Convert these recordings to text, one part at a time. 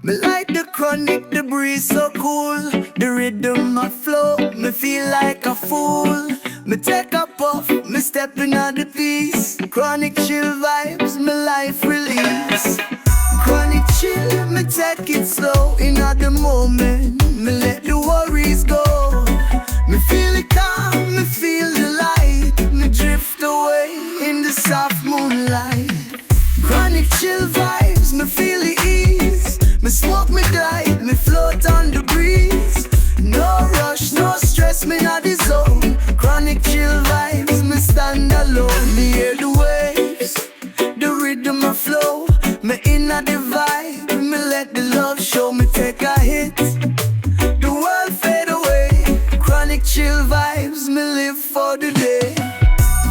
Me like the chronic, the breeze so cool. The rhythm, my flow, me feel like a fool. Me take a puff, me step in on the piece. Chronic chill vibes, me life release. Chronic chill, me take it slow. In the moment, me let the worries go. Me feel it calm, me feel the light. Me drift away in the soft moonlight. Chronic chill vibes, me feel the ease. Me smoke, me glide, me float on the breeze. No rush, no stress, me not the zone. Chronic chill vibes, me stand alone. Me hear the waves, the rhythm of flow. Me inna the vibe, me let the love show. Me take a hit, the world fade away. Chronic chill vibes, me live for the day.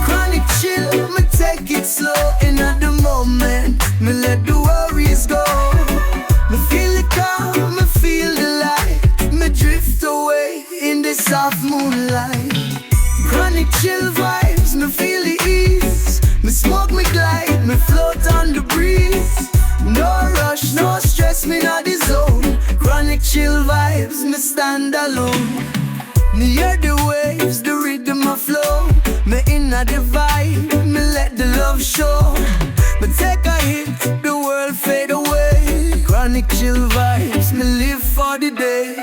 Chronic chill, me take it slow. Inna the moment, me let the worries go. Me feel it calm, me feel the light. Me drift away in the soft moonlight. Chronic chill vibes, me feel the ease. Me smoke, me glide, me float on the breeze. No rush, no stress, me not the zone. Chronic chill vibes, me stand alone. Me hear the waves, the rhythm of flow. Me inna the vibe, me let the love show. Me take a hit, the world fade away. Chronic chill vibes, me live for the day.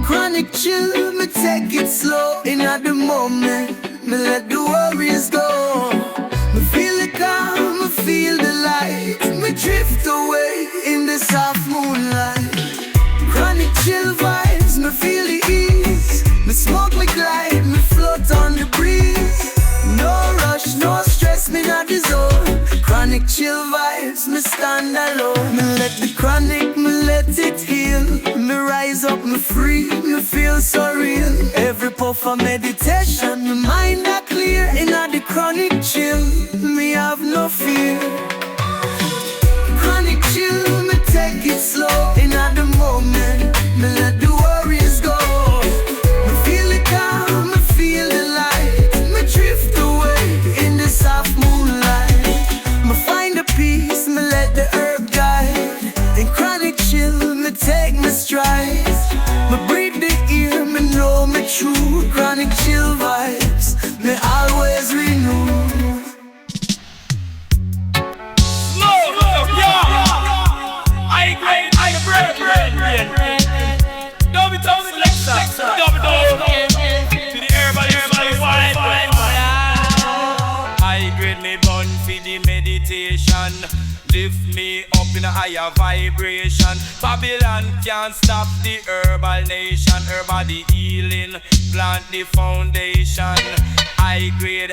Chronic chill, me take it slow. Inna the moment, me let the worries go. Me feel it calm, me feel the light. Me drift away in the soft moonlight. Chronic chill vibes, me feel the ease. Me smoke, me glide, me float on the breeze. No rush, no stress, me not the zone. Chronic chill vibes, me stand alone. Me let the chronic, me let it heal. Me rise up, me free, me feel so real. Every puff of meditation, my mind are clear. Inna the chronic chill, me have no fear. Chronic chill, me take it slow. Inna the moment, me let the worries go. Me feel it calm, me feel the light. Me drift away in the soft moonlight. Me find the peace, me let the herb guide. In chronic chill, me take my strides. Me breathe the air, me know me true. Chronic chill vibes, me always renew. Lift me up in a higher vibration. Babylon can't stop the herbal nation. Herbal the healing, plant the foundation. High grade,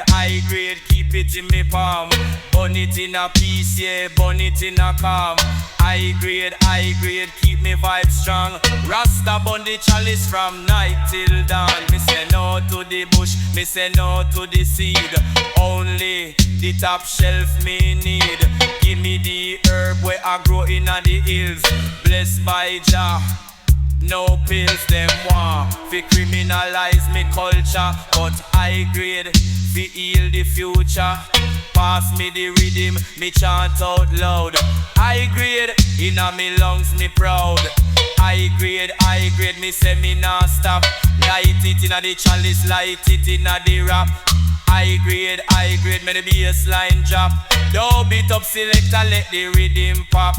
keep it in me palm. Burn it in a peace, yeah, burn it in a calm. High grade, keep me vibe strong. Rasta burn the chalice from night till dawn. Me say no to the bush, me say no to the seed. Only the top shelf me need. Give me the herb where I grow in the hills. Blessed by Jah. No pills them want fi criminalize me culture, but high grade fi heal the future. Pass me the rhythm, me chant out loud. High grade inna me lungs, me proud. High grade, me say me nah stop. Light it inna the chalice, light it inna the rap. High grade, me the bassline drop. Don't beat up selector, let the rhythm pop.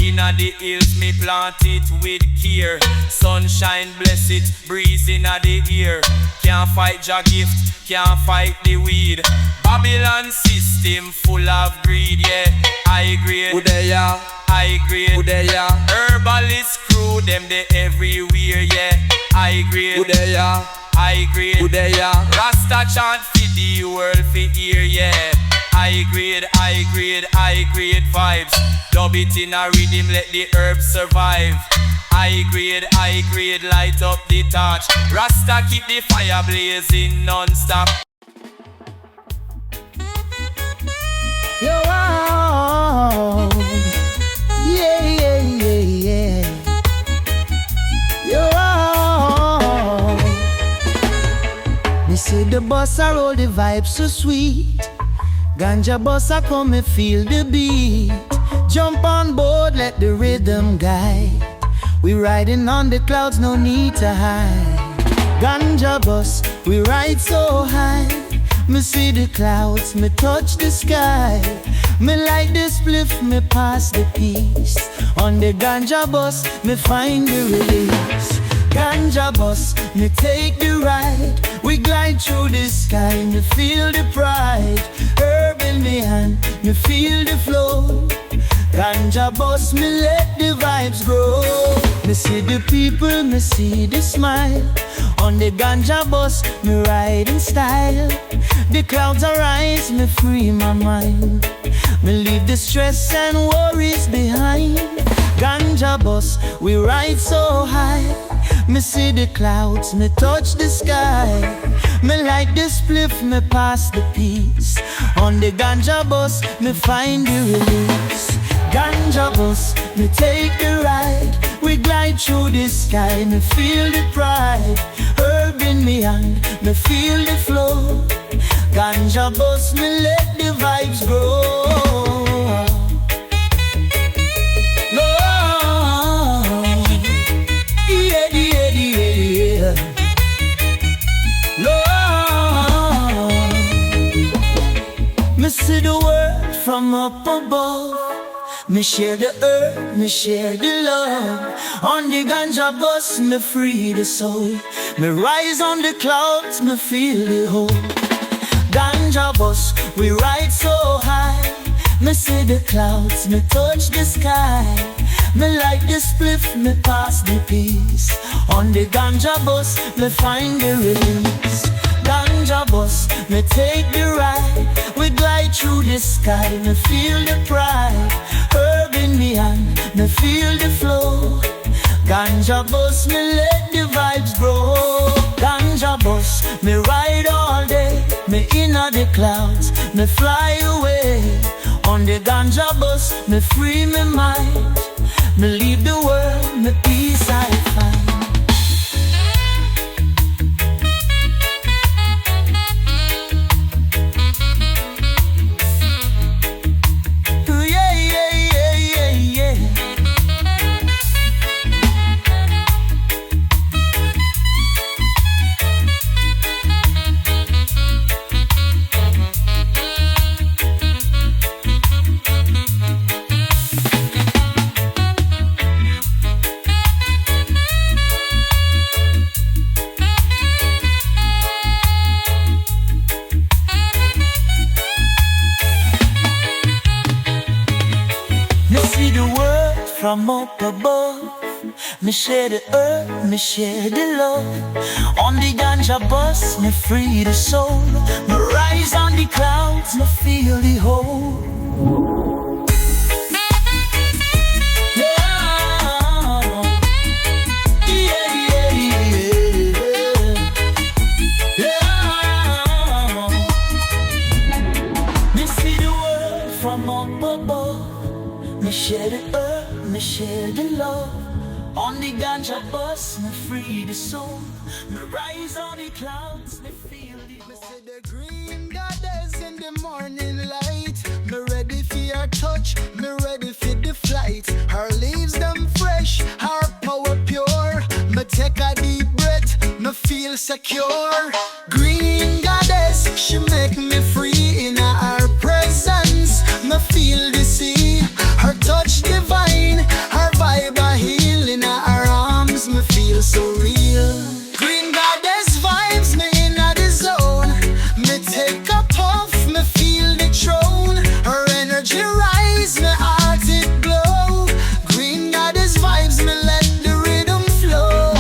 Inna the hills, me plant it with care. Sunshine bless it, breeze inna the ear. Can't fight your gift, can't fight the weed. Babylon system full of greed, yeah. High grade, Udeya, high grade, Udeya, herbalist crew, them they everywhere, yeah. High grade, Udeya, high grade, Udeya. Rasta chant for the world for hear, yeah. High grade vibes. Dub it in a rhythm, let the herbs survive. High grade, light up the torch. Rasta keep the fire blazing non-stop. Yo, oh, yeah. Yo, oh. Me say the boss a roll the vibe so sweet. Ganja bossa come and feel the beat. Jump on board, let the rhythm rhythm guy. We riding on the clouds, no need to hide. Ganja bus, we ride so high. Me see the clouds, me touch the sky. Me like the spliff, me pass the peace. On the ganja bus, me find the release. Ganja bus, me take the ride. We glide through the sky, me feel the pride. Herb in me hand, me feel the flow. Ganja bus, me let the vibes grow. Me see the people, me see the smile. On the ganja bus, me ride in style. The clouds arise, me free my mind. Me leave the stress and worries behind. Ganja bus, we ride so high. Me see the clouds, me touch the sky. Me like the spliff, me pass the peace. On the ganja bus, me find the release. Ganja bus, me take the ride. We glide through the sky, me feel the pride. Herb in me hand, me feel the flow. Ganja bus, me let the vibes grow. Me see the world from up above. Me share the earth, me share the love. On the ganja bus, me free the soul. Me rise on the clouds, me feel the hope. Ganja bus, we ride so high. Me see the clouds, me touch the sky. Me like the spliff, me pass the peace. On the ganja bus, me find the release. Ganja bus, me take the ride. We glide through the sky, me feel the pride. Herb in me hand, me feel the flow. Ganja bus, me let the vibes grow. Ganja bus, me ride all day. Me inna the clouds, me fly away. On the ganja bus, me free my mind. Me leave the world, me peace I find. From up above, me share the earth, me share the love. On the ganja bus, me free the soul. Me rise on the clouds, me feel the hope. Me see the world from up above. Me share the earth, me share the love. On the ganja bus, me free the soul. Me rise on the clouds, me feel the hope. Me see the green goddess in the morning light. Me ready for your touch, me ready for the flight. Her leaves them fresh, her power pure. Me take a deep breath, me feel secure. Green goddess, she make me free in her presence. Me feel the sea, her touch divine, her vibe a healing her arms, me feel so real. Green goddess vibes me in the zone. Me take a puff, me feel the throne. Her energy rise, me heart it glow. Green goddess vibes, me let the rhythm flow.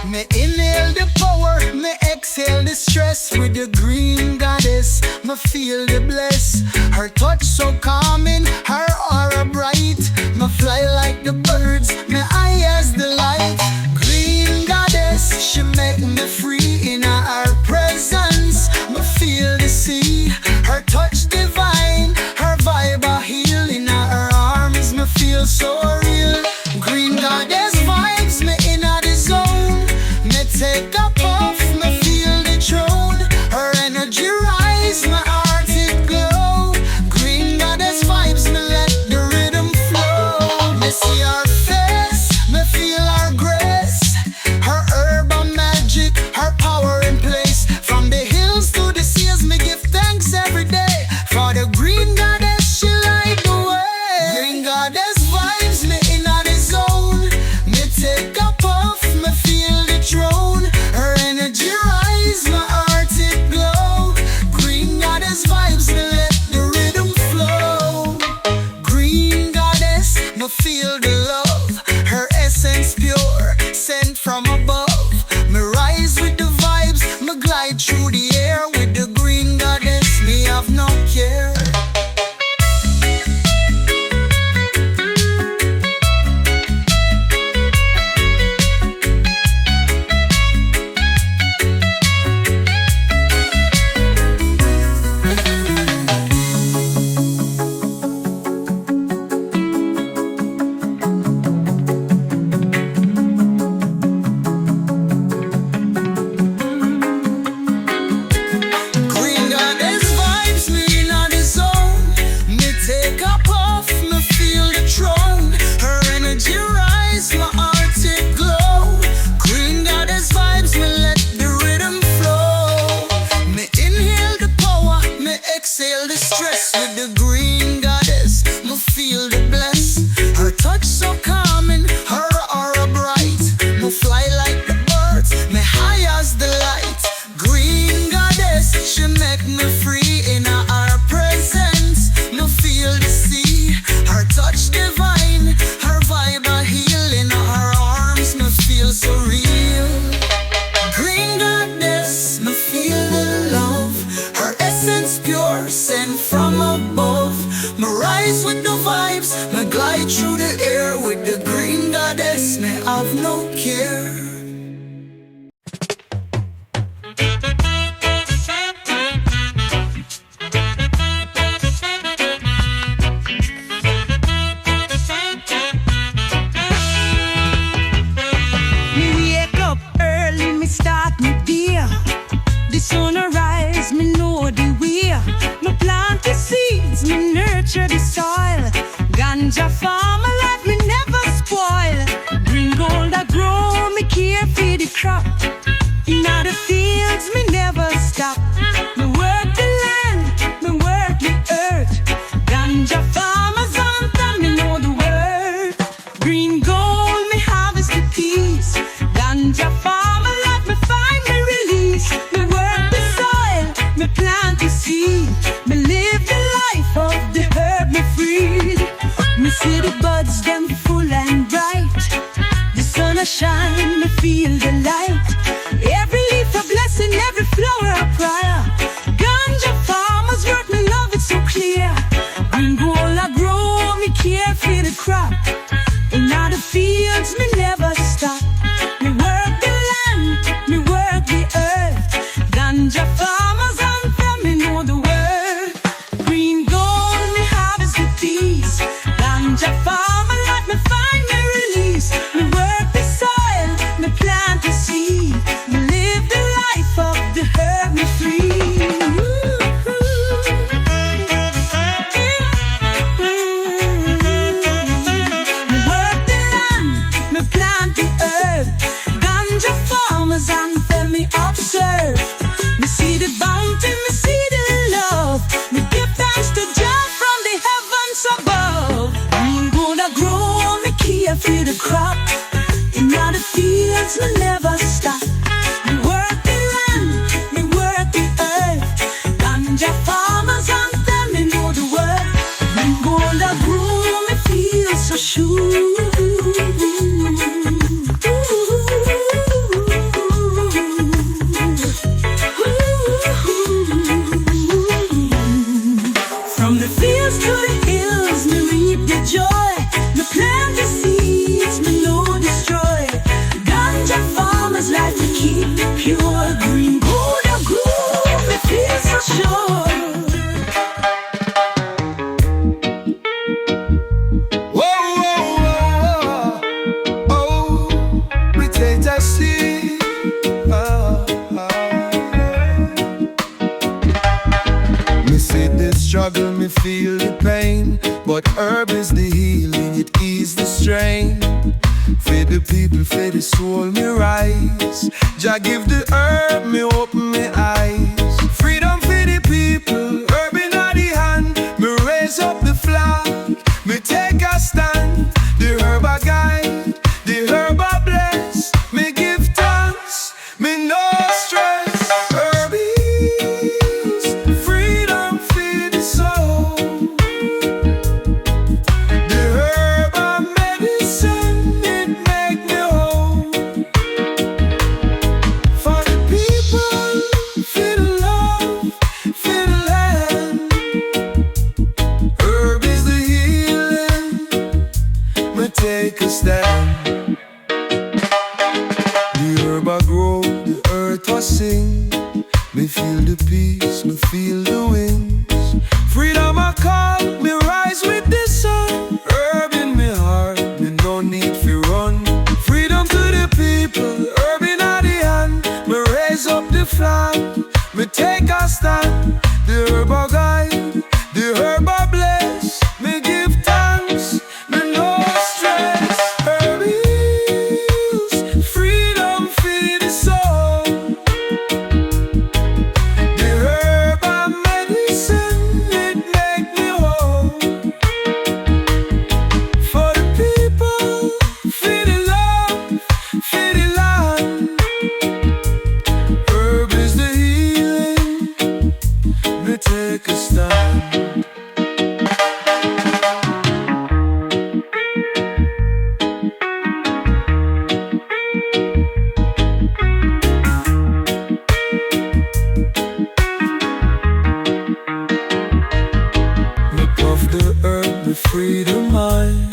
Me inhale the power, me exhale the stress. With the green goddess, me feel the bliss. Her touch so calming, her aura bright. Me fly like the birds, me eye as the light. Green goddess, she make me free in her presence. Me feel the sea, her touch divine, her vibe a heal in her arms. Me feel so real. Green goddess vibes me in the zone. Me take a puff, me feel the throne. Her energy rise, my heart it glow. Green goddess vibes me let the rhythm flow. Me see her face, feel the love. Her essence pure, sent from above. Me rise with the vibes, me glide through the air with the green goddess. Me have no care. Exhale the stress with the green goddess. Me feel the bless. Her touch so calming, her aura bright. Me fly like the birds, me high as the light. Green goddess, she make me free in her presence. Me feel the sea, her touch divine. Her vibe a healing, her arms me feel so real. Green goddess, me feel the love. Her essence pure, sent from above. Me rise with the vibes, me glide through the air with the green goddess. Me have no care. Me wake up early, me start me day. The sun arise, me know the way. Me plant the seeds, me nurture the soil. Ganja farm, a life me never spoil. Green gold I grow, me care for the crop. In the fields, me never stop. Me work the land, me work the earth. Ganja farmers on time, me know the word. Green gold, me harvest the peace. Ganja farmer, let me find me release. Me work the soil, me plant the seed. Me live the life of the herb, me free. Me see the buds, them full and bright. The sun a shine, me feel the light. Every leaf a blessing, every flower a prayer. Ganja farmers work, me love it so clear. Green gold I grow, me care for the crop. In the fields, me never stop. Me work the land, me work the earth. Ganja farmers and them, me know the word. Green gold, me harvest the peace. Ganja farmer, let me find me release. Me work the soil, me plant the seed. Me live the life of the herb, me free. Me work the land, me plant the earth. Ganja farmers and them me observe. Me see the bounty, me see the love. Me give thanks to Jah from the heavens above. Green gold I grow, me care for the crop. In the fields, me never stop. Me work the land, me work the earth. Ganja farmers and them, me know the word. Green gold I grow, me feel so sure. From the fields to the hills, me reap the joy. Me plant the seeds, me no destroy. Ganja farmers like to keep it pure. Green gold I grow, me feel so sure. Whoa, whoa, whoa, oh, we take that seed. Me see the struggle, me feel the pain. But herb is the healing, it ease the strain. For the people, for the soul, me rise. Jah give the herb, me open my eyes. Freedom for the people, herb in the hand. Me raise up the flag, me take a stand. The herb a guide, the herb a bless. Me give thanks, me no stress. Herb is freedom for the soul. The herb a make take a stand. The herb I grow, the earth I sing. Me feel the peace, me feel the wings. Freedom I call, me rise with the sun. Herb in me heart, me no need to run. Freedom to the people, herb in the hand. Me raise up the flag, me take a stand. The herb I guide, the herb I bless. Me give thanks, me no stress. Herb heals, freedom for the soul. The herb I medicine, it make me whole. For the people, for the love, for the land. Herb is the healing, me take a stand. Me puff the herb, me free the mind.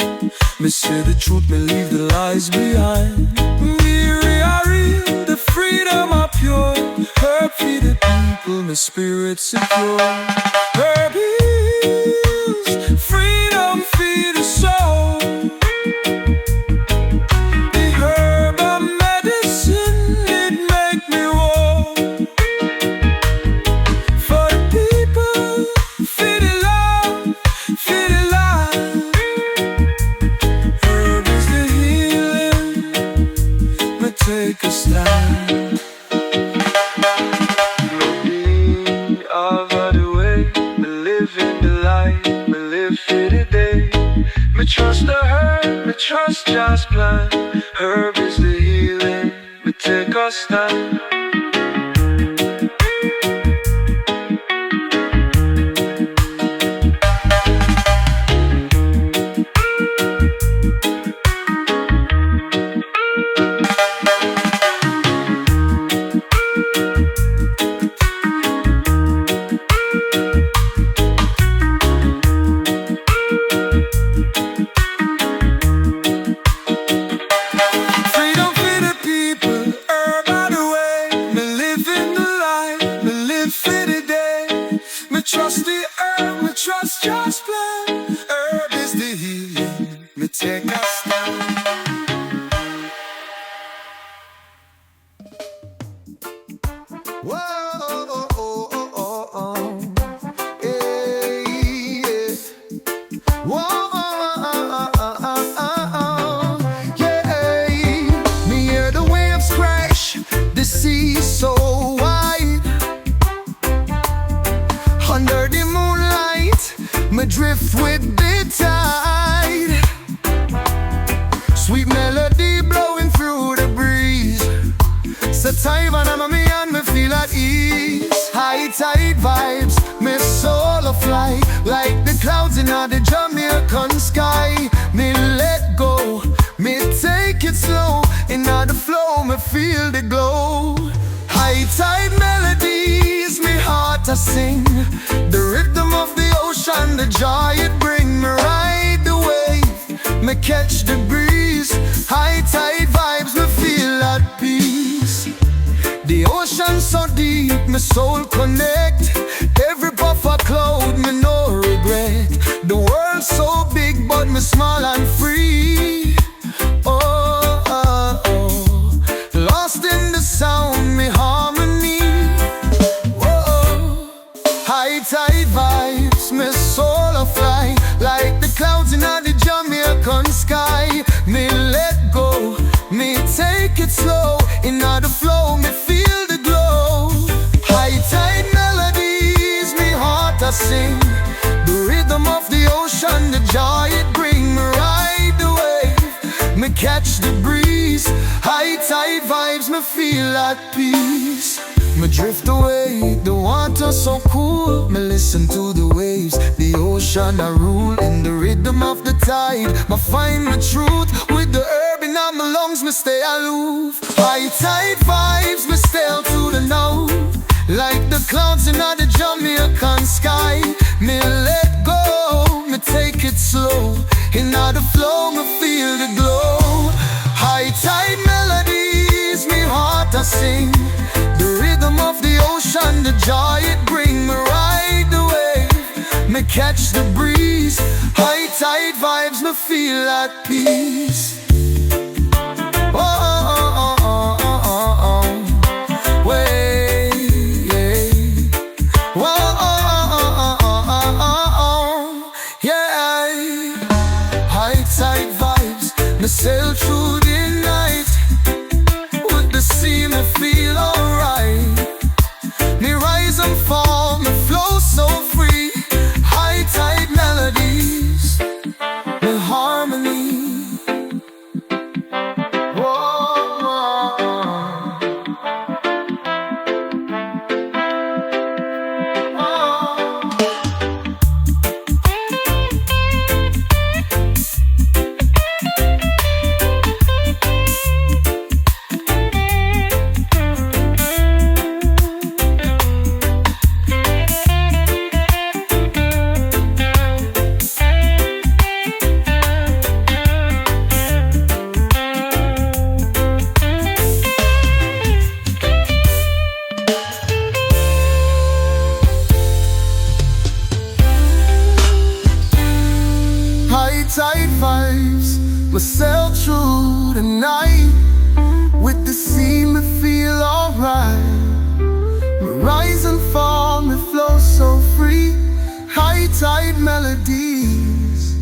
Me say the truth, me leave the lies behind. Me real, the freedom are pure. Herb for the people, my spirit secure. Herb heals, freedom for the soul. The herb a medicine, it make me whole. For the people, for the love, for the land. Herb is the healing, me take a stand. Over the way, me live in the light, me live for the day. Me trust the herb, me trust God's plan. Herb is the healing, me take a stand. Freedom for the people, herb out the way. Me live in the light, me live for the day. Me trust the herb, me trust God's plan. Herb is the healing, me take a stand. Whoa, hey, yeah. Whoa, yeah. Me hear the waves crash, the sea so wide. Under the moonlight, me drift with the tide. Sweet melody blowing through the breeze. So tight and me and me feel at ease. High tide vibes, me soul a fly like the clouds in the Jamaican sky. Me let go, me take it slow. In the flow, me feel the glow. High tide melodies, me heart a sing. The rhythm of the ocean, the joy it bring. Me ride the wave, me catch the breeze. High tide vibes, me feel at peace. The ocean so deep, my soul connect. Every puff of cloud, me no regret. The world so big, but me small and free. Oh, oh, oh. Lost in the sound, me harmony. Oh, high tide vibes, me soul a fly like the clouds in the Jamaican sky. Me let go, me take it slow. In the flow, me feel the glow. High tide melodies, me heart a sing. The rhythm of the ocean, the joy it bring. Me ride the wave, me catch the breeze. High tide vibes, me feel at peace. Me drift away, the water so cool. Me listen to the waves, the ocean I rule. In the rhythm of the tide, me find my truth. With the herb in my lungs, me stay aloof. High tide vibes, me stay to the now. Like the clouds in the Jamaican sky. Me let go, me take it slow. In the flow, me feel the glow. joy it bring me ride the wave, me catch the breeze. High tide vibes, me feel at peace. Oh, oh, oh, oh, oh, oh, oh. Way, yeah. Whoa, oh, oh, oh, oh, oh, oh, oh. Yeah. High tide vibes, me sail through the night. With the sea, me feel alright. Me rise and fall, me flow so free. High tide melodies, me harmony. Whoa, whoa, high tide vibes, we sail through the night. With the sea, me feel alright. Me rise and fall, me flow so free. High tide melodies,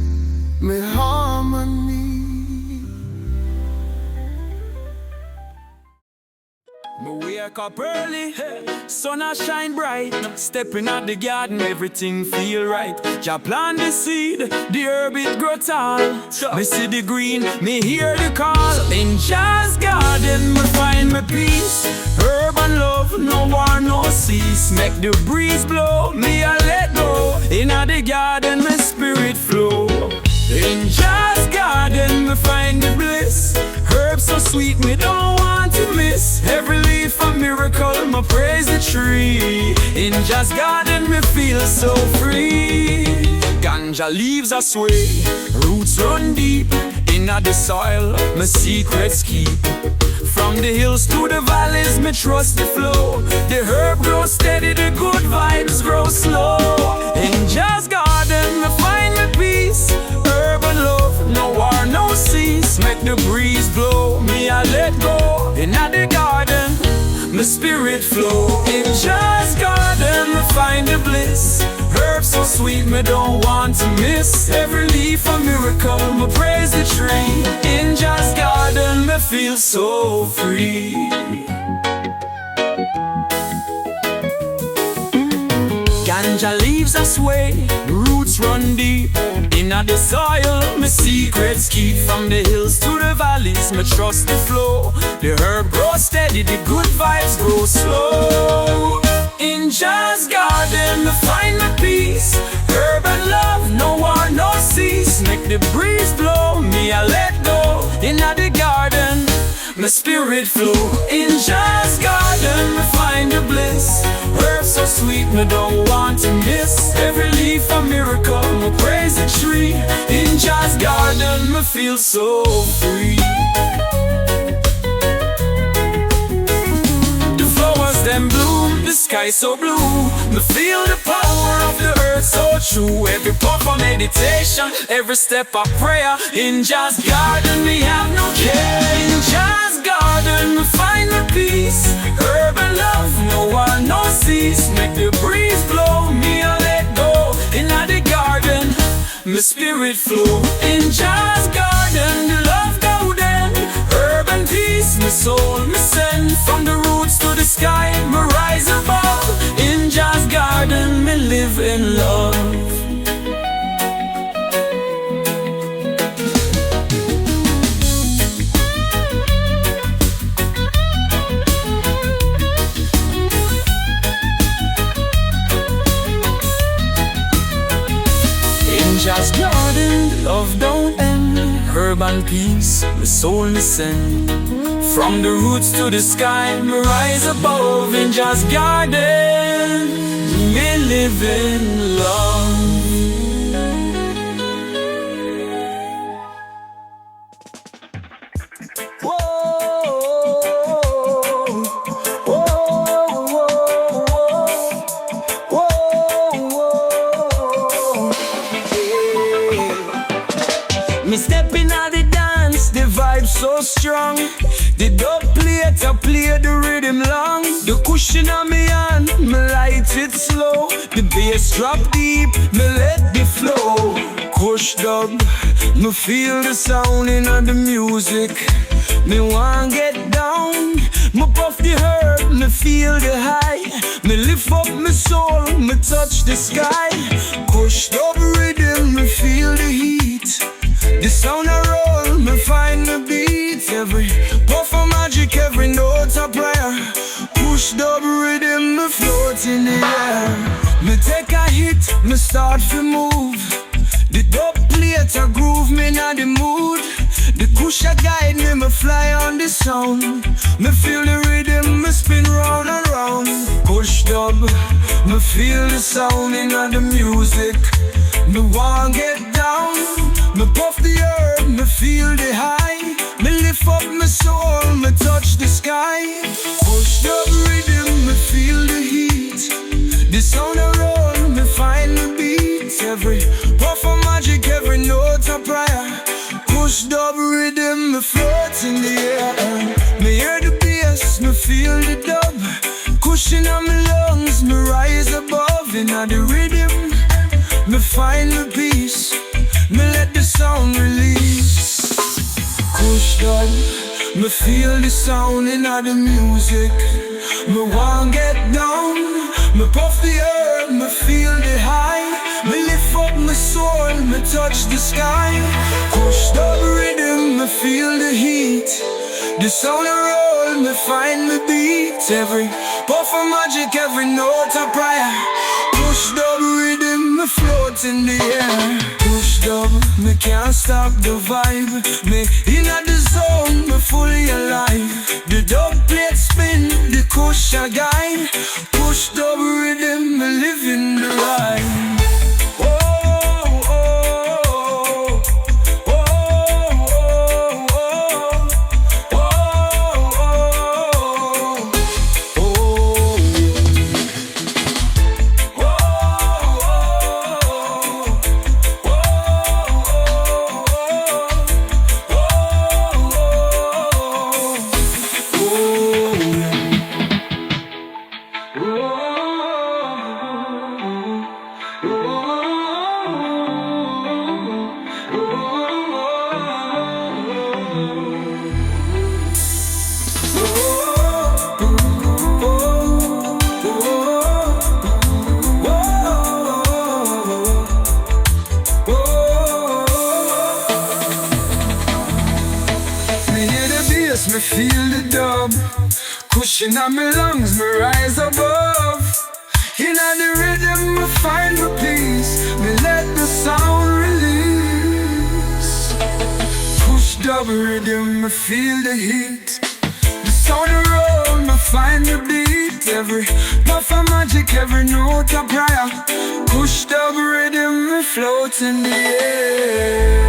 me harmony. Me wake up early, sun a shine bright. Stepping out the garden, everything feel right. Jah plant the seed, the herb it grow tall. Me see the green, me hear the call. In Jah's garden, me find my peace. Herb and love, no war, no cease. Make the breeze blow, me a let go. Inna the garden, my spirit flow. In Jah's garden, me find the bliss. Herbs so sweet, me don't want to miss. Every leaf a miracle, me praise the tree. In Jah's garden, me feel so free. Ganja leaves are sway, roots run deep. Inna the soil, my secrets keep. From the hills to the valleys, me trust the flow. The herb grows steady, the good vibes grow slow. In Jah's garden, me find my peace. Herb and love, no war, no cease. Make the breeze blow, me I let go. Inna the garden, my spirit flow. In Jah's garden, me find the bliss. Herbs so sweet, me don't want to miss. Every leaf a miracle, me praise the tree. In Jah's garden, me feel so free. Ganja leaves are sway, roots run deep. Inna the soil, my secrets keep. From the hills to the valleys, me trust the flow. The herb grows steady, the good vibes grow slow. In Jah's garden, me find my peace. Herb and love, no war, no cease. Make the breeze blow, me I let go. Inna the garden, my spirit flow. In Jah's garden, me find the bliss. Herbs so sweet, me don't want to miss. Every leaf a miracle, me praise the tree. In Jah's garden, me feel so free. The flowers them bloom, the sky so blue. Me feel the power of the earth so true. Every puff of meditation, every step of prayer. In Jah's garden, me have no care. In Jah's garden, me find my peace. Herb and love, no war, no cease. Make the breeze blow, me I let go. Inna the garden, my spirit flow. In Jah's garden, the love golden. Herb and peace, my soul me send. From the roots to the sky, me rise above. In Jah's garden, me live in love. Jah's garden, love don't end. Herb and peace, my soul me send. From the roots to the sky, me rise above. In Jah's garden, me live in love. Whoa, whoa, whoa, whoa. vibe so strong. The dub plate I play the rhythm long. The cushion on me hand, me light it slow. The bass drop deep, me let the flow. Kush dub, me feel the sound in the music. Me want get down, me puff the herb, me feel the high. Me lift up my soul, me touch the sky. Kush dub rhythm, me feel the heat. The sound I roll, me find the beat. Every puff of magic, every note a prayer. Push dub rhythm, me float in the air. Me take a hit, me start to move. The dub plate a groove me in the mood. The kush a guide me, me fly on the sound. Me feel the rhythm, me spin round and round. Kush dub, me feel the sound in the music. Me want get down, me puff the herb, me feel the high. Me lift up my soul, me touch the sky. Kush dub rhythm, me feel the heat. The sound I roll, me find the beat. Every puff of magic, every note a prayer. Kush dub rhythm, me float in the air. Me hear the bass, me feel the dub. Cushion on my lungs, me rise above. In the rhythm, me find the peace. Me let the sound release. Kush dub, me feel the sound in the music. Me want get down, me puff the herb, me feel the high. Me lift up my soul, me touch the sky. Kush dub rhythm, me feel the heat. The sound I roll, me find the beat. Every puff of magic, every note a prayer. Kush dub rhythm, me float in the air. Kush dub, me can't stop the vibe. Me in the zone, me fully alive. The dub plate spin, the kush a guide. Kush dub rhythm, me living the ride. Me feel the dub, cushion on my lungs, me rise above. In the rhythm, me find my peace. Me let the sound release. Push dub rhythm, me feel the heat. The sound roll, me find the beat. Every puff of magic, every note a prayer. Push dub rhythm, me float in the air.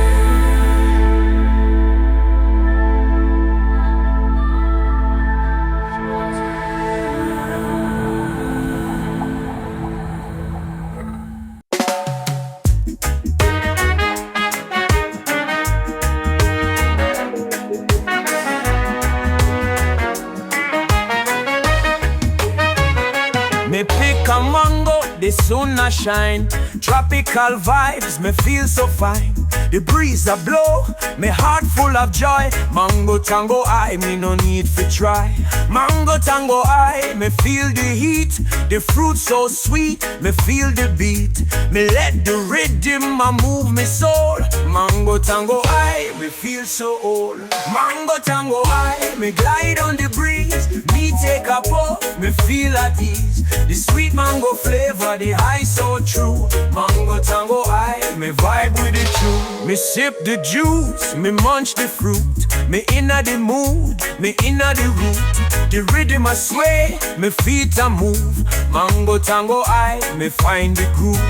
Me pick a mango, the sun a shine. Tropical vibes, me feel so fine. The breeze a blow, me heart full of joy. Mango tango I, me no need to try. Mango tango I, me feel the heat. The fruit so sweet, me feel the beat. Me let the rhythm a move me soul. Mango tango I, me feel so old. Mango tango I, me glide on the breeze. Me take a puff, me feel at ease. The sweet mango flavor, the high so true. Mango tango I, me vibe with it true. Me sip the juice, me munch the fruit. Me inna the mood, me inna the root. The rhythm a sway, me feet a move. Mango tango I, me find the groove.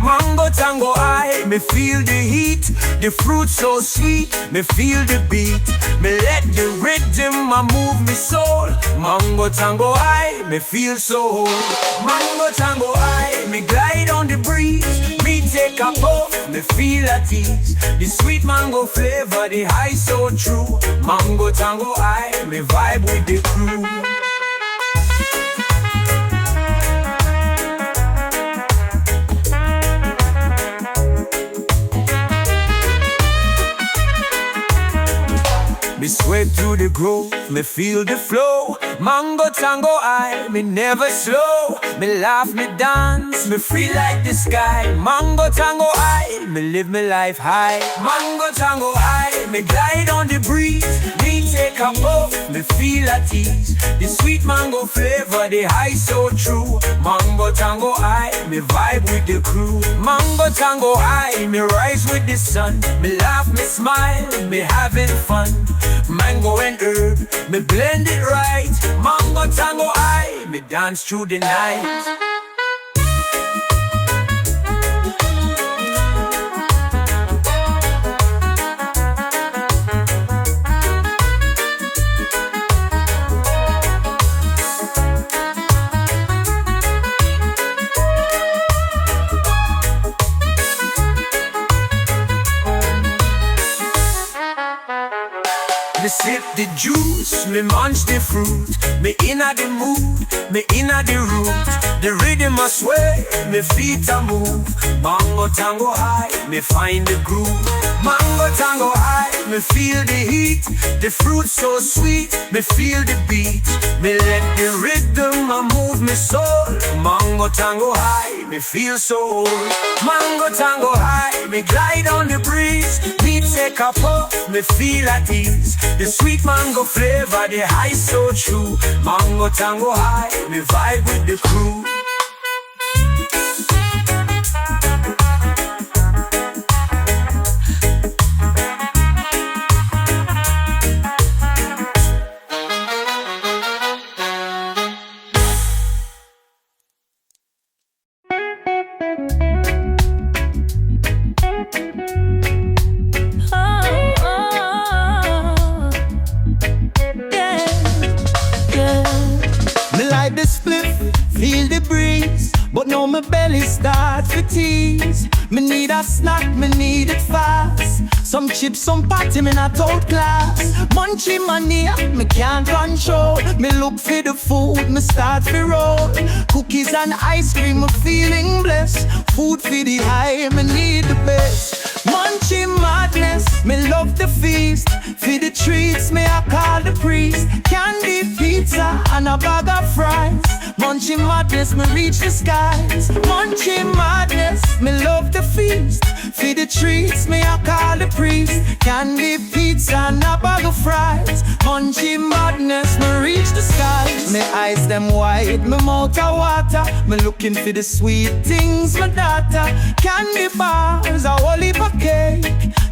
Mango tango I, me feel the heat. The fruit so sweet, me feel the beat. Me let the rhythm a move me soul. Mango tango I, me feel so whole. Mango tango I, me glide on the breeze. Me take take a puff, me feel at ease. The sweet mango flavor, the high so true. Mango tango high, me vibe with the crew. Me sweat through the grove, me feel the flow. Mango tango high, me never slow. Me laugh, me dance, me free like the sky. Mango tango high, me live my life high. Mango tango high, me glide on the breeze. Me take a puff, me feel at ease. The sweet mango flavor, the high so true. Mango tango high, me vibe with the crew. Mango tango high, me rise with the sun. Me laugh, me smile, me having fun. Mango and herb, me blend it right. Mango tango high, me dance through the night. Me sip the juice, me munch the fruit. Me inna the mood, me inna the root. The rhythm a sway, me feet a move. Mango tango high, me find the groove. Mango tango high, me feel the heat. The fruit so sweet, me feel the beat. Me let the rhythm a move me soul. Mango tango high, me feel so old. Mango tango high, me glide on the breeze. Me take a puff, me feel at ease. The sweet mango flavor, the high so true. Mango tango high, me vibe with the crew. But now my belly start to tease. Me need a snack, me need it fast. Some chips, some patty, me not out class. Munchy money, me can't control. Me look for the food, me start to roll. Cookies and ice cream, me feeling blessed. Food for the high, me need the best. Munchy madness, me love the feast. For the treats, me I call the priest. Candy, pizza, and a bag of fries. Munchy madness, me reach the skies. Munchy madness, me love the feast. For the treats, me I call the priest. Candy, pizza, and a bag of fries. Munchy madness, me reach the skies. Me eyes them wide, me mouth a water. Me looking for the sweet things, my daughter. Candy bars, a whole heap of cake.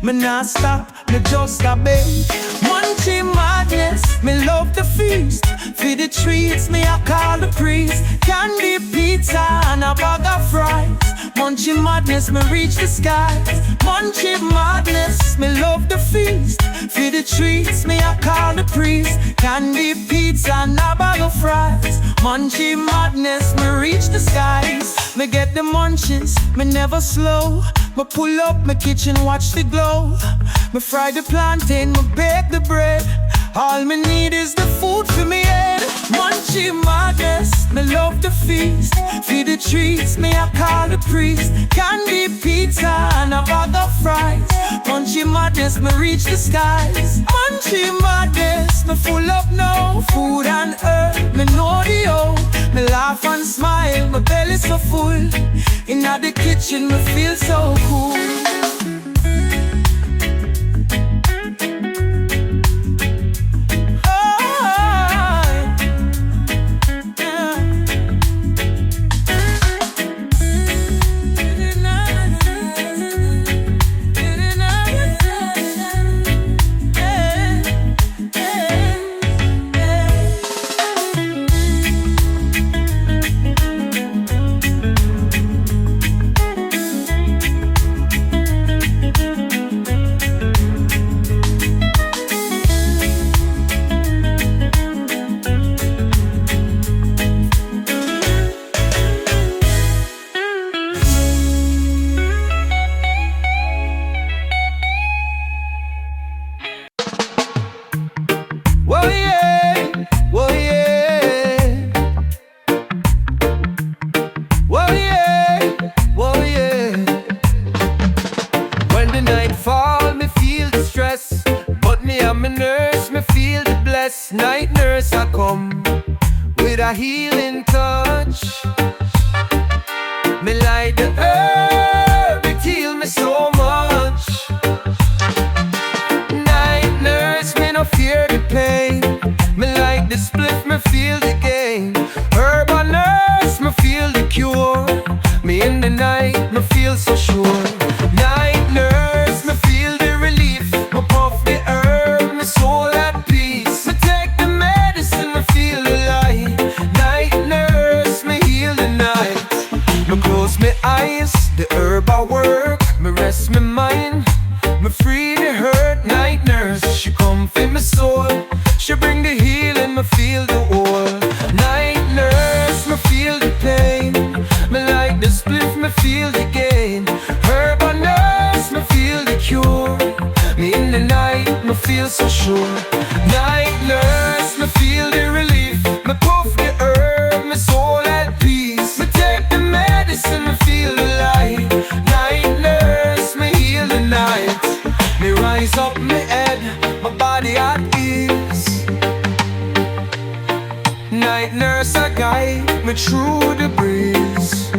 Me not stop, me just a bake. Munchy madness, me love the feast. For the treats, me I call the priest. Candy, pizza, and a bag of fries. Munchy madness, me reach the skies. Munchy madness, me love the feast. For the treats, me I call the priest. Candy, pizza, and a bag of fries. Munchy madness, me reach the skies. Me get the munchies, me never slow. Me pull up my kitchen, watch the glow. Me fry the plantain, me bake the bread. All me need is the food for me head. Munchy madness, me love the feast. For the treats, me I call the priest. Candy, pizza, and a bag of fries. Munchy madness, me reach the skies. Munchy madness, me full up now. Food and herb, me know the old. Me laugh and smile, my belly so full. Inna the kitchen, me feel so cool. me nurse, me feel the blessed night nurse. I come with a healing touch. Me like the herb, it heal me so much. Night nurse, me no fear the pain. Me like the split, me feel the gain. Herbal nurse, me feel the cure. Me in the night, me feel so sure. Night nurse, me feel the relief. Me puff the herb, me soul at peace. Me take the medicine, me feel the light. Night nurse, me heal the night. Me close my eyes, the herb I work. Me rest my mind, me free the hurt. Night nurse, she come for my soul. She bring the healing, me feel the whole. Night nurse, me feel the pain. Me like the split, me feel the gain. Herbal nurse, me feel the cure. Me in the night, me feel so sure. Night nurse, me feel the relief. Me puff the herb, me soul at peace. Me take the medicine, me feel the light. Night nurse, me heal the night. Me rise up my head, my body at ease. Night nurse, I guide me through the breeze.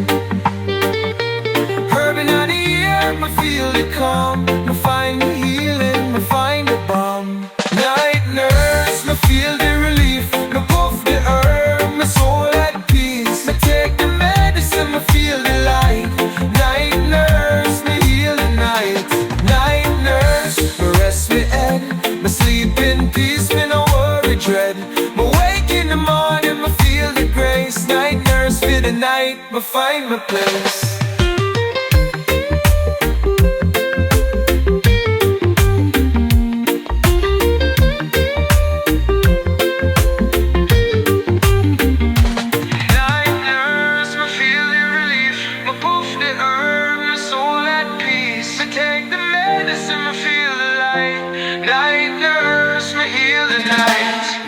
Herb in the ear, me feel the calm. Me find the healing, me find the balm. Night nurse, me feel the relief. Me puff the herb, my soul at peace. Me take the medicine, me feel the light. Night nurse, me heal the night. Night nurse, me rest me head. Me sleep in peace, me no worry dread. Me wake in the morning, me feel the grace. Night nurse for the night, me find my place.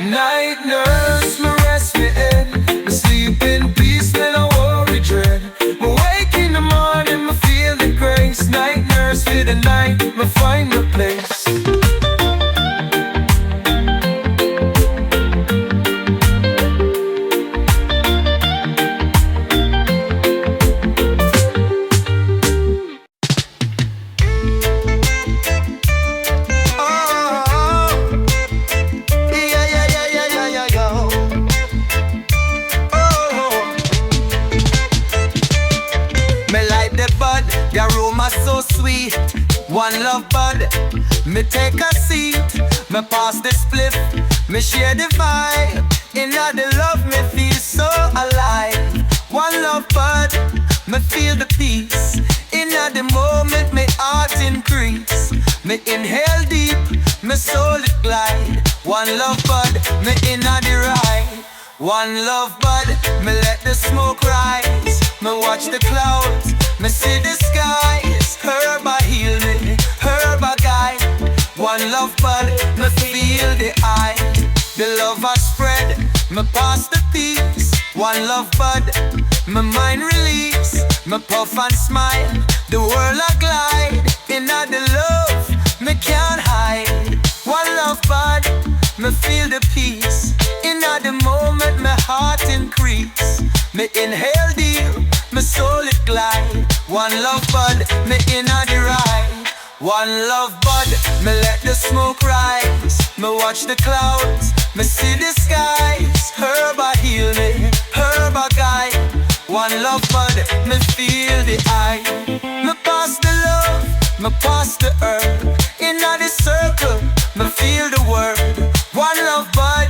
Night nurse, me rest me head. Me sleep in peace, me no worry dread. Me wake in the morning, me feel the grace. Night nurse for the night, me find the place. The aroma so sweet, one love bud. Me take a seat, me pass the spliff. Me share the vibe, in the love me feel so alive. One love bud, me feel the peace. In the moment me heart increase. Me inhale deep, me soul it glide. One love bud, me in the ride. One love bud, me let the smoke rise. Me watch the clouds, me see the skies. Herb a heal me, herb a guide. One love bud, me feel the eye. The love I spread, me pass the peace. One love bud, my mind release. Me puff and smile, the world I glide. In the love, me can't hide. One love bud, me feel the peace. In the moment, my heart increase. Me inhale deep, my soul it glide. One love bud, me in the ride. One love bud, me let the smoke rise. Me watch the clouds, me see the skies. Herb a heal me, herb a guide. One love bud, me feel the eye. Me pass the love, me pass the herb. In the circle, me feel the word. One love bud,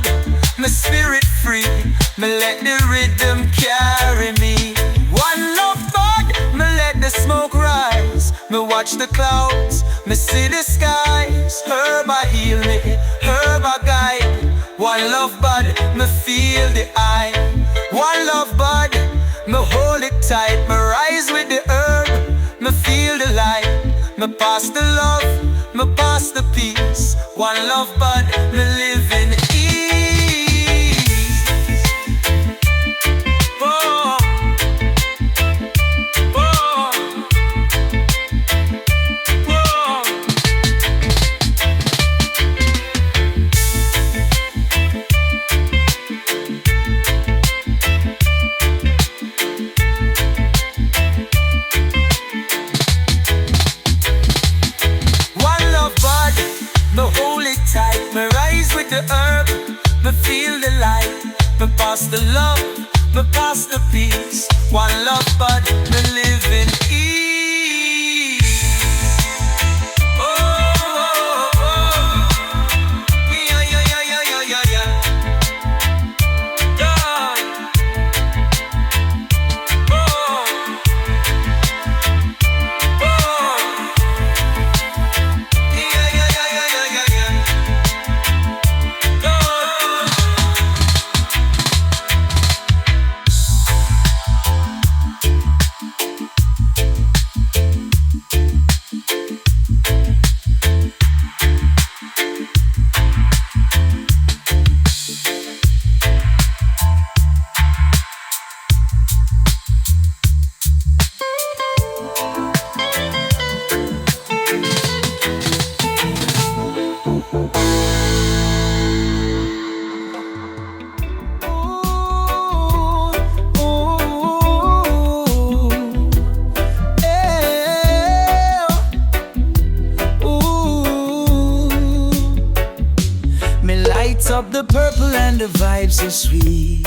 me spirit free. Me let the rhythm carry me. One love bud, me let the smoke rise. Me watch the clouds, me see the skies. Herb a heal me, herb a guide. One love bud, me feel the eye. One love bud, me hold it tight. Me rise with the herb, me feel the light. Me pass the love, me pass the peace. One love bud, me live in ease. Oh, oh, oh. rise with the herb, me feel the light. Me pass the love, me pass the peace. One love, but me live in ease. Oh, oh, oh. Yeah, yeah, yeah, yeah, yeah, yeah, yeah. Yeah. Oh. Oh. Yeah, yeah, yeah, yeah, yeah, yeah, yeah. Up the purple and the vibes so sweet.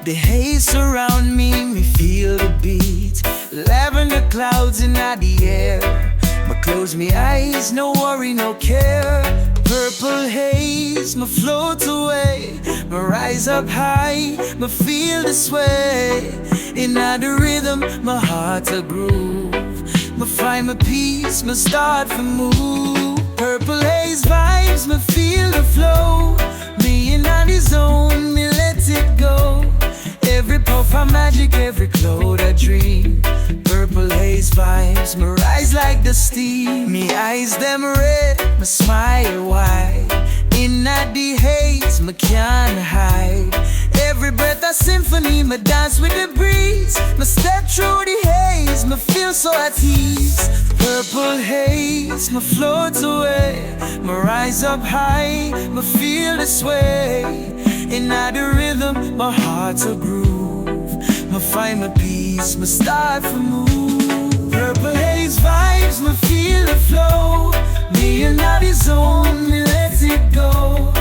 The haze surround me, me feel the beat. Lavender clouds in the air. Me close me eyes, no worry, no care. Purple haze, me float away. Me rise up high, me feel the sway. In the rhythm, my heart a groove. Me find my peace, me start to move. Purple haze vibes, me feel the flow. Me in the zone, me let it go. Every puff of magic, every cloud a dream. Purple haze vibes, me rise like the steam. Me eyes them red, me smile wide. In the haze, me can't hide. Every breath a symphony, me dance with the breeze. Me step through the haze, me feel so at ease. Purple haze, me float away. Me rise up high, me feel the sway. In the rhythm, my heart's a groove. Me find my peace, me start to move. Purple haze vibes, me feel the flow. Me in the zone, me let it go.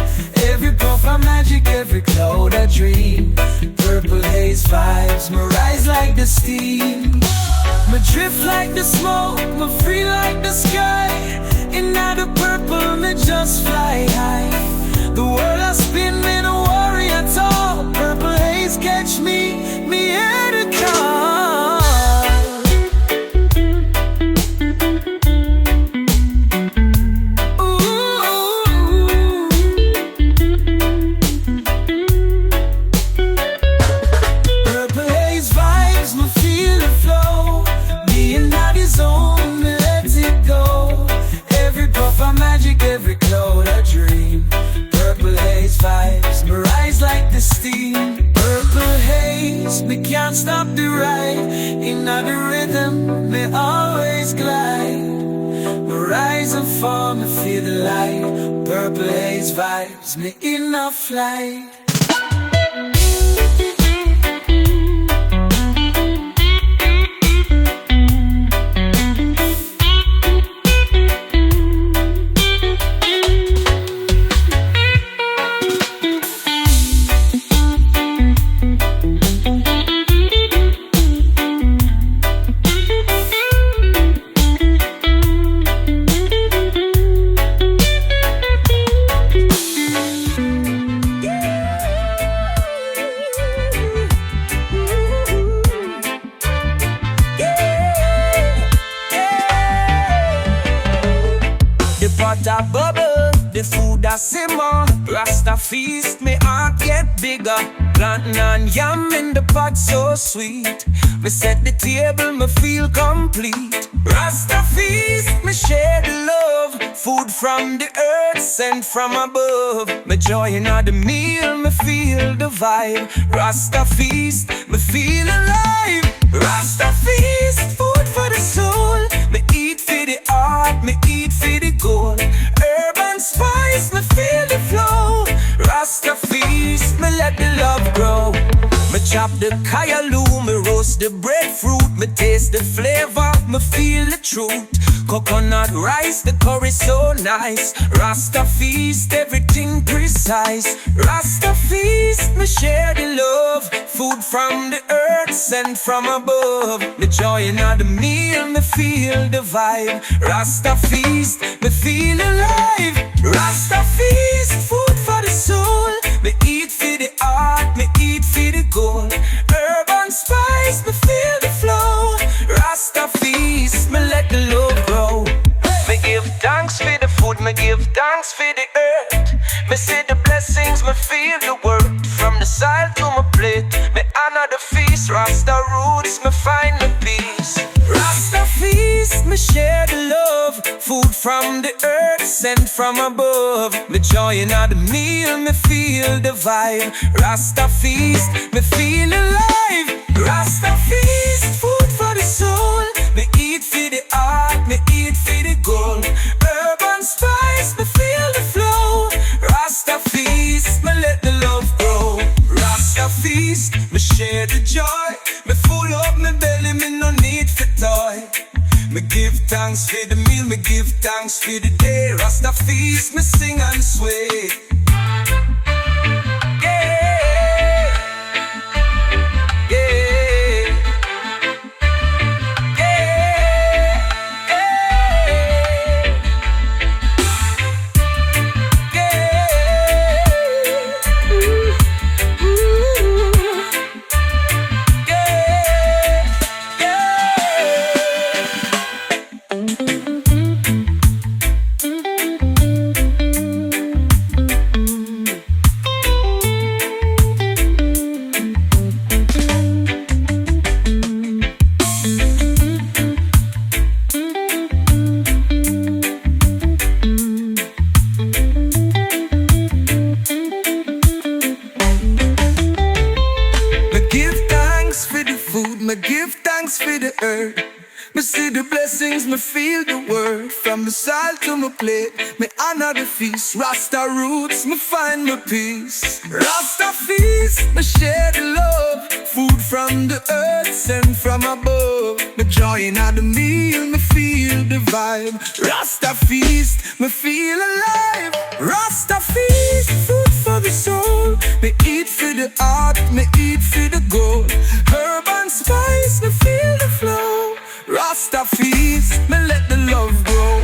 Every puff of magic, every cloud a dream. Purple haze vibes, me rise like the steam. Me drift like the smoke, me free like the sky. In the purple, me just fly high. The world I spin, me no worry at all. Purple haze catch me, me here to call. Every cloud a dream. Purple haze vibes, me rise like the steam. Purple haze, me can't stop the ride. In the rhythm, me always glide. Me rise and fall, me feel the light. Purple haze vibes, me in a flight. A bubble, the food a simmer. Rasta feast, me heart get bigger. Plantain and yam in the pot so sweet. Me set the table, me feel complete. Rasta feast, me share the love. Food from the earth, sent from above. Me joy in the meal, me feel the vibe. Rasta feast, me feel alive. Rasta feast, food for the soul. Me eat for the heart, me eat for the goal. Herb and spice, me feel the flow. Rasta feast, me let the love grow. Me chop the kayaloo, me roast the breadfruit. Me taste the flavor, me feel the truth. Coconut rice, the curry so nice. Rasta feast, everything precise. Rasta feast, me share the love. Food from the earth, sent from above. The joy in the meal, me feel the vibe. Rasta feast, me feel alive. Rasta feast, food for the soul. Me eat for the heart, me eat for the gold. Herb and spice, me feel the flow. Rasta feast, me let the love grow. Me give thanks for the food, me give thanks for the earth. Me see the blessings, me feel the worth. From the soil to my plate, me honor the feast. Rasta roots, me find the peace. Rasta feast, me share the love. Food from the earth, sent from above. Me joy in the meal, me feel the vibe. Rasta feast, me feel alive. Rasta feast, food for the soul. Me eat for the heart, me eat for the gold. Herb and spice, me feel the flow. Rasta feast, me let the love grow. Rasta feast, me share the joy. Me full up my belly, me no need for toy. Me give thanks for the meal, me give thanks for the day. Rasta feast, me sing and sway. Me give thanks for the earth. Me see the blessings, me feel the word. From the soil to my plate, me honor the feast. Rasta roots, me find my peace. Rasta feast, me share the love. Food from the earth, sent from above. Me joy in the meal, me feel the vibe. Rasta feast, me feel alive. Rasta feast, food for the soul. Me eat for the heart, me eat for the gold. Herb and spice, me feel the flow. Rasta feast, me let the love grow.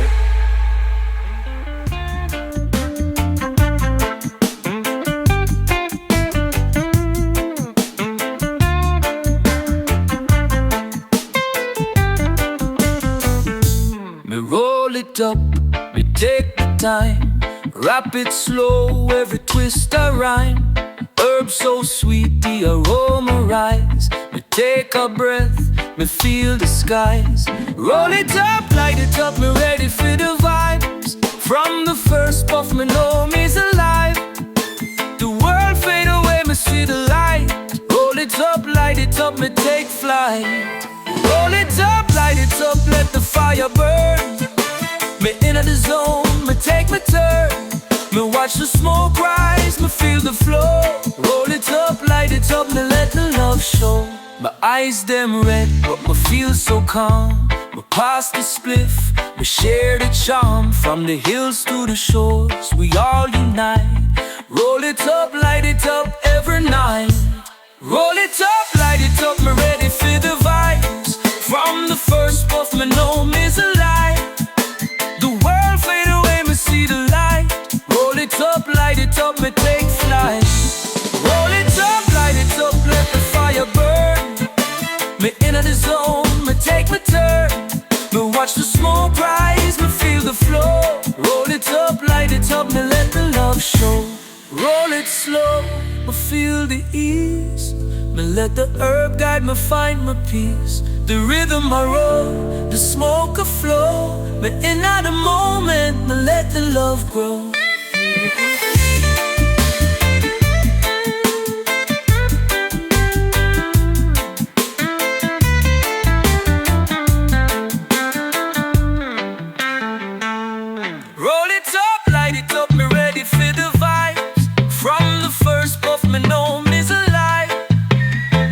Me roll it up, me take the time. Wrap it slow, every twist I rhyme. Herb so sweet, the aroma rise. Me take a breath, me feel the skies. Roll it up, light it up, me ready for the vibes. From the first puff, me know me's alive. The world fade away, me see the light. Roll it up, light it up, me take flight. Roll it up, light it up, let the fire burn. Me in the zone, me take my turn. Me watch the smoke rise, me feel the flow. Roll it up, light it up, me let the love show. My eyes them red, but me feel so calm. Me pass the spliff, me share the charm. From the hills to the shores, we all unite. Roll it up, light it up every night. Roll it up, light it up, me ready for the vibes. From the first puff, me know me's alive. The world fade away, me see the light. Roll it up, light it up, me take flight. Roll it up, light it up, let the fire burn. Me in the zone, me take my turn. Me watch the smoke rise, me feel the flow. Roll it up, light it up, me let the love show. Roll it slow, me feel the ease. Me let the herb guide me find my peace. The rhythm I roll, the smoke a flow. Me in the moment, me let the love grow. Roll it up, light it up, me ready for the vibes. From the first puff, me know me's alive.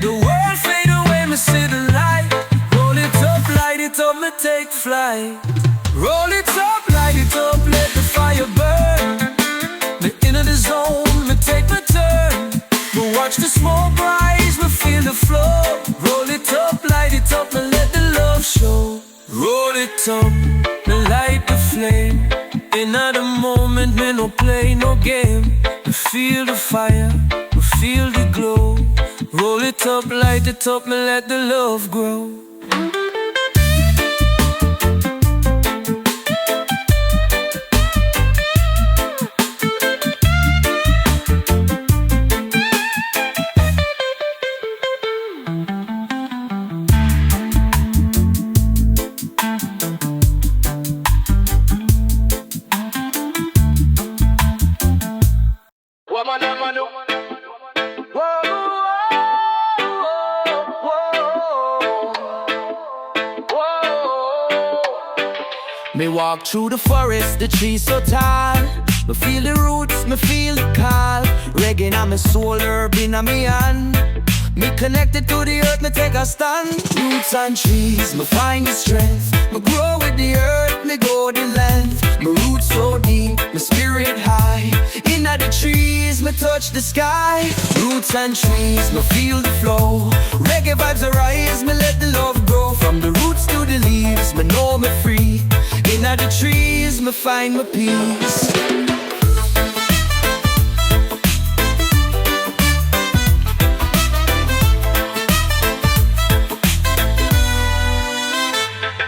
The world fade away, me see the light. Roll it up, light it up, me zone, me take my turn. Me watch the smoke rise, me feel the flow. Roll it up, light it up, and let the love show. Roll it up, me light the flame. In the moment, me no play no game. Me feel the fire, me feel the glow. Roll it up, light it up, me let the love grow. Me walk through the forest, the trees so tall. Me feel the roots, me feel the call. Reggae in my soul, herb in my hand. Me connected to the earth, me take a stand. Roots and trees, me find the strength. Me grow with the earth, me go the length. Me roots so deep, my spirit high. Inna the trees, me touch the sky. Roots and trees, me feel the flow. Reggae vibes arise, me let the love grow. From the roots to the leaves, me know me free. Inna the trees, me find my peace.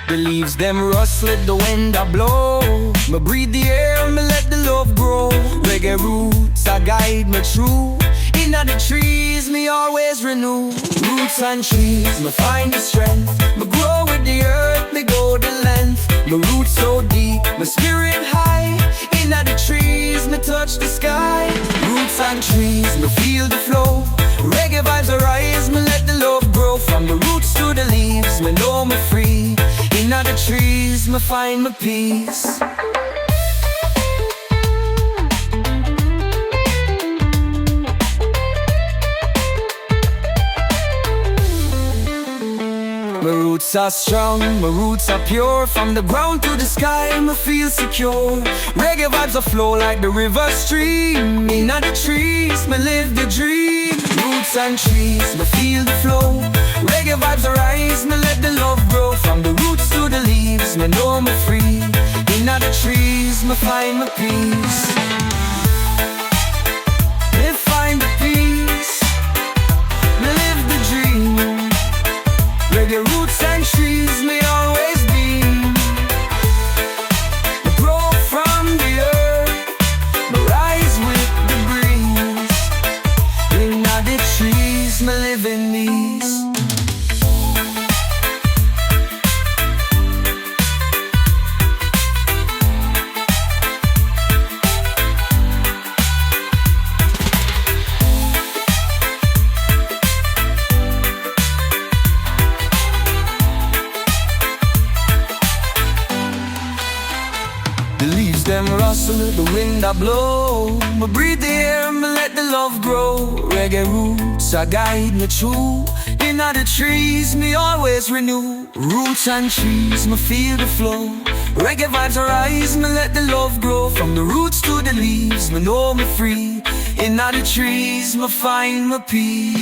The leaves them rustle, the wind a blow. Me breathe the air, me let the love grow. Reggae roots a guide me through. Inna the trees, me always renew. Roots and trees, me find the strength. Me grow with the earth, me go the length. My roots so deep, my spirit high. Inna the trees, me touch the sky. Roots and trees, me feel the flow. Reggae vibes arise, me let the love grow. From the roots to the leaves, me know me free. Inna the trees, me find my peace. My roots are strong, my roots are pure. From the ground to the sky, me feel secure. Reggae vibes are flow like the river stream. Inna the trees, me live the dream. Roots and trees, me feel the flow. Reggae vibes arise, me let the love grow. From the roots to the leaves, me know me free. Inna the trees, me find my peace. Me find the peace. Me live the dream. Reggae roots and trees, me always be. Me grow from the earth, me rise with the breeze. Inna the trees, me live in these. Them rustle, the wind I blow. Me breathe the air, me let the love grow. Reggae roots I guide me through. Inna the trees, me always renew. Roots and trees, me feel the flow. Reggae vibes arise, me let the love grow. From the roots to the leaves, me know me free. Inna the trees, me find my peace.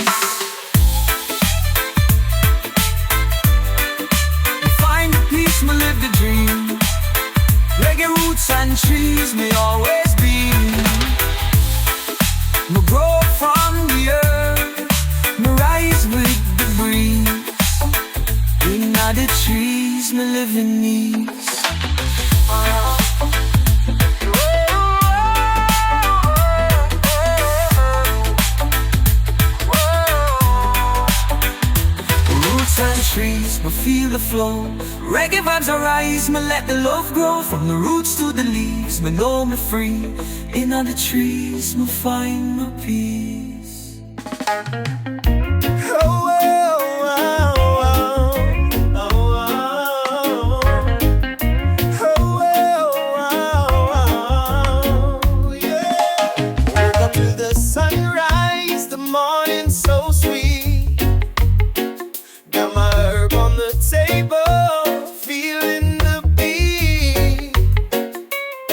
Me find the peace, me live the dream. Reggae roots and trees, me always be. Me grow from the earth, me rise with the breeze. Inna the trees, me live in these. Roots and trees, me feel the flow. Reggae vibes arise, me let the love grow. From the roots to the leaves, me know me free. Inna the trees, me find my peace. Wake up to the sunrise, the morning so sweet. Got my herb on the table, feeling the beat.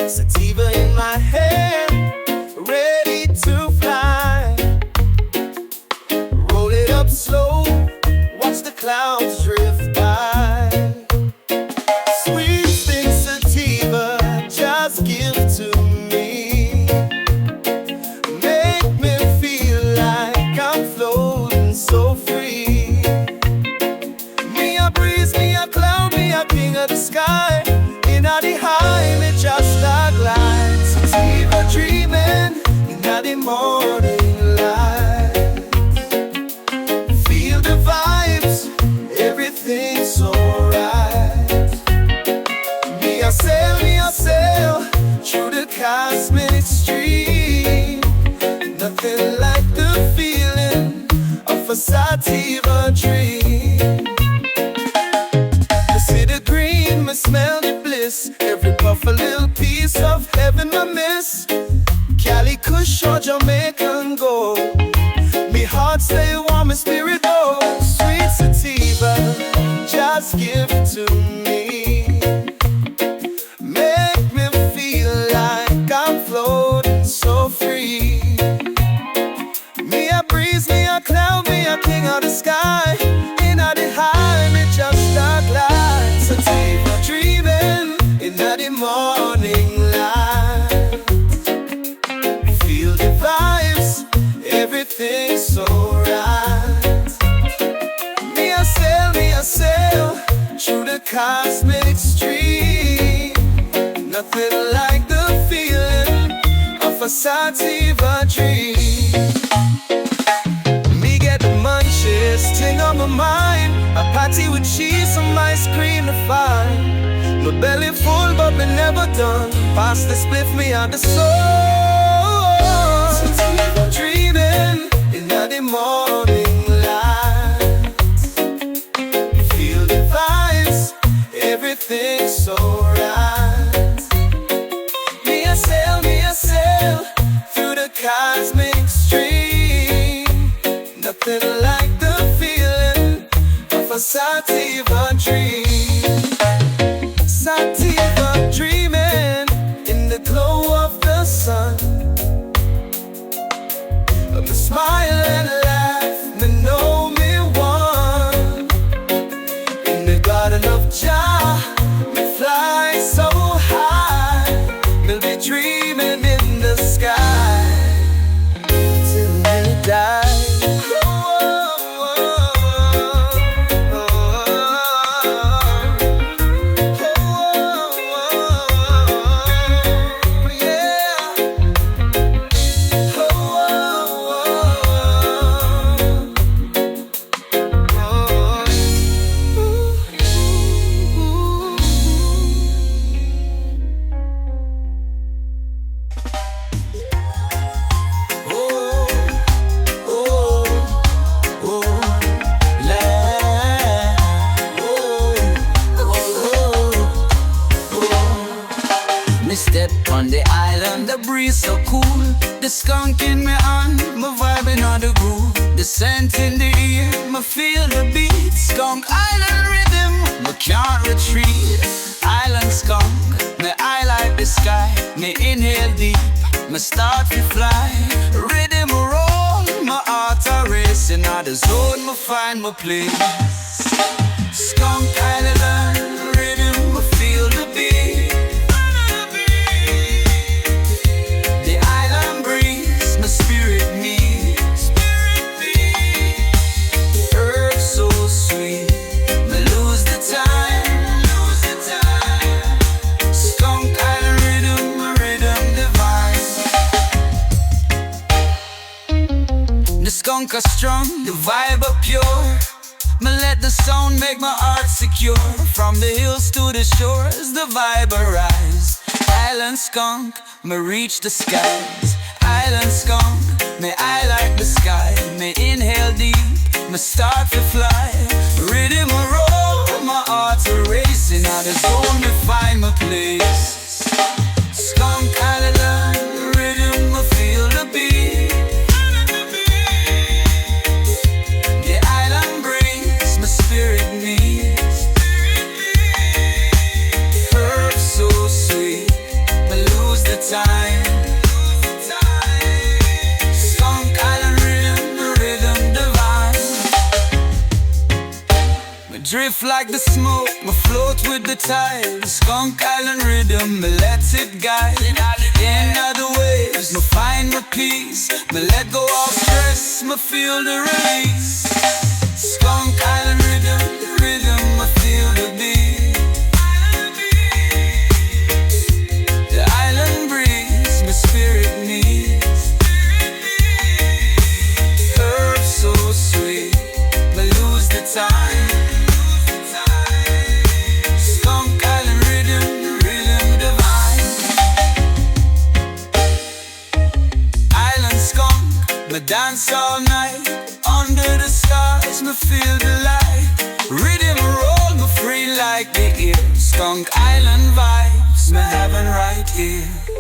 Sativa in my hand, ready to fly. Roll it up slow, watch the clouds drift by. Sweet thing sativa, just give to me. Make me feel like I'm floating so free. Me a breeze, me a cloud, me a king of the sky. Inna the high, me just like light. Sativa dreaming inna the morning light. Feel the vibes, everything's alright. Me a sail through the cosmic stream. Nothing like the feeling of a sativa dream. I see the green, me smell the bliss. Every puff a little piece of heaven I miss. Cali, Kush or Jamaican gold. Me heart stay warm, my spirit go. Sweet sativa, just give to me. Make me feel like I'm floating so free. Me a breeze, me a cloud, me a king of the sky. Inna the high, me just start light. Sativa dreaming inna the morning light. Feel the vibes, everything's alright. Me a sail through the cosmic stream. Nothing like the feeling of a sativa dream. Me get the munchies, ting on my mind. A patty with cheese, some ice cream to find. My belly full but me never done. Pass the spliff, me on the soul. Sativa dreaming inna the morning light. Feel the vibes, everything's alright. Me a sail through the cosmic stream. Nothing like the feeling of a sativa dream. Sativa dreaming in the glow of the sun. Me smile and laugh, me know me one. In the garden of Jah, me fly so high. We'll be dreaming in the sky till we die. Me step on the island, the breeze so cool. The skunk in me hand, me vibing on the groove. The scent in the ear, me feel the beat. Skunk island rhythm, me can't retreat. Island skunk, me eye like the sky. Me inhale deep, me start to fly. Rhythm roll, my heart a racing. Out the zone, me find my place. Skunk island rhythm, me feel the beat. The island breeze, my spirit me. Herb so sweet, me lose the time. Skunk island rhythm divine. The skunk are strong, the vibe are pure. Me let the sound make my heart secure. From the hills to the shores, the vibe arise. Island skunk, me reach the skies. Island skunk, me eye like the sky. Me inhale deep, me start to fly. Rhythm a roll, my heart's a racing. Out the zone, me find my place. Skunk island rhythm, I feel the beat. The island brings my spirit needs. Herb so sweet, but lose the time. drift like the smoke, me float with the tide. Skunk Island rhythm, me let it guide. In other waves, me find my peace. Me let go of stress, me feel the release. Skunk Island rhythm, I feel the beat. The island breeze, my spirit needs. Herbs so sweet, me lose the time. Skunk Island rhythm, rhythm divine. Island skunk, me dance all night. Under the stars, me feel the light. Rhythm roll, me free like the air. Skunk Island vibes, me heaven right here.